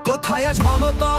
কোথায় আজ মমতা,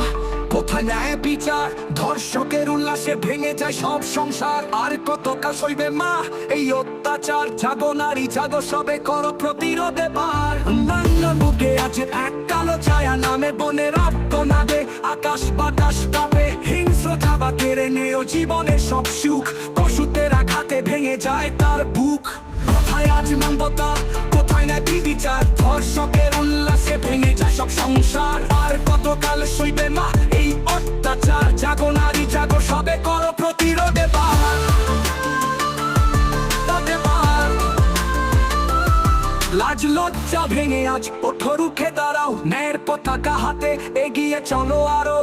কোথায় ন্যায় বিচার? ধর্ষকের উল্লাসে ভেঙে যায় সব সংসার। আর কতকাল সইবে মা এই অত্যাচার? জাগো নারী জাগো, সবে করো প্রতিরোধে বার। বাংলার বুকে আছে এক কালো ছায়া, নামে বনের আত্মনাদে আকাশ বাতাস কাঁপে। হিংস্রতা বা কেড়ে নেও জীবনের সব সুখ, পশুদের আঘাতে ভেঙে যায় তার বুক। কোথায় আজ মমতা, কোথায় ন্যায় বিচার? ধর্ষকের উল্লাসে ভেঙে যায় সব সংসার। আর কতকাল সইবে মা এই অত্যাচার? জাগো নারী জাগো, সবে করো প্রতিরোধে বার। লাজ লজ্জা ভেঙে আজ ওঠো, রুখে দাঁড়াও, ন্যায়ের পতাকা হাতে এগিয়ে চলো আরো।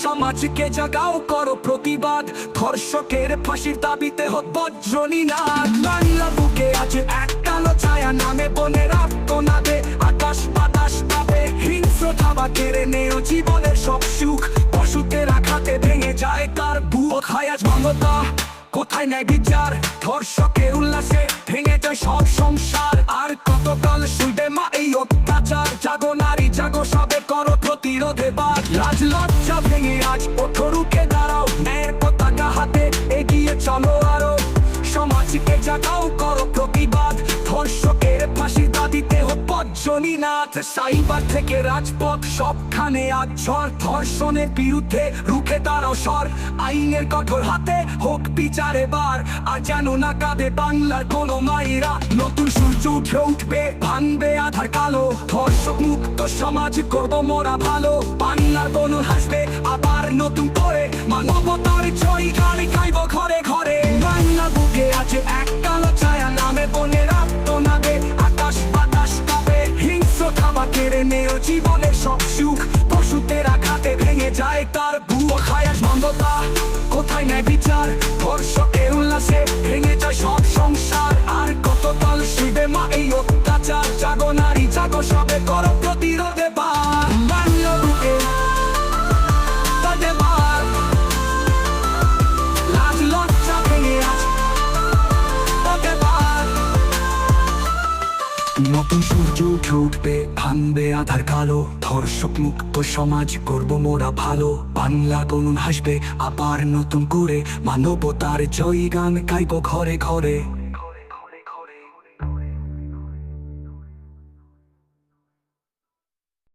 সমাজকে জাগাও, করো প্রতিবাদ, ধর্ষকের ফাঁসির দাবিতে হোক বজ্রনীনাদ। বাংলা বুকে আছে এক কালো ছায়া, নামে বনের আত্মনাদে আকাশ বাতাস কাঁপে। হিংস্রতা বা কেড়ে নেও জীবনের সব সুখ, পশুদের আঘাতে ভেঙে যায় তার বুক। কোথায় আজ মমতা, কোথায় ন্যায় বিচার? ধর্ষকের উল্লাসে ভেঙে যায় সব সংসার। আর কতকাল সইবে মা এই অত্যাচার? জাগো নারী জাগো, সবে করো প্রতিরোধে বার। লাজ লজ্জা ভেঙে আজ ওঠো, রুখে দাঁড়াও, ন্যায়ের পতাকা হাতে এগিয়ে চলো আরো। সমাজকে জাগাও, করো প্রতিবাদ, ধর্ষকের ফাঁসির দাবিতে হোক বজ্রনীনাদ। সাইবার থেকে রাজপথ সবখানে আজ ঝড়, ধর্ষণের বিরুদ্ধে রুখে দাঁড়াও স্বর। আইনের কঠোর হাতে হোক বিচার এবার, আর যেন না কাঁদে বাংলার কোনো মায়েরা। নতুন সূর্য উঠে উঠবে, ভাঙবে আধার কালো, ধর্ষক মুক্ত সমাজ করবো মোরা ভালো। বাংলার বনু হাসবে আবার নতুন করে, মানবতার জয় গানে গাইব ঘরে ঘরে। বাংলা বুকে আছে এক কালো ছায়া, নামে বনের আত্মনাদে আকাশ বাতাস কাঁপে। হিংস্রতা বা কেড়ে নেও জীবনের সব সুখ, পশুদের আঘাতে ভেঙে যায় তার বুক। কোথায় আজ মমতা, কোথায় ন্যায় বিচার? ধর্ষকের উল্লাসে ভেঙে যায় সব সংসার। আর কতকাল সইবে মা এই অত্যাচার? জাগো নারী জাগো, সবে করো প্রতিরোধে বার। বাংলা বুকে বার, লাজ লজ্জা ভেঙে আজ বার। নতুন সূর্য উঠে উঠবে, ভাঙবে আধার কালো, ধর্ষক মুক্ত সমাজ করবো মোরা ভালো। বাংলা বনুন হাসবে আবার নতুন করে, মানবতার জয় গান গাইব ঘরে ঘরে।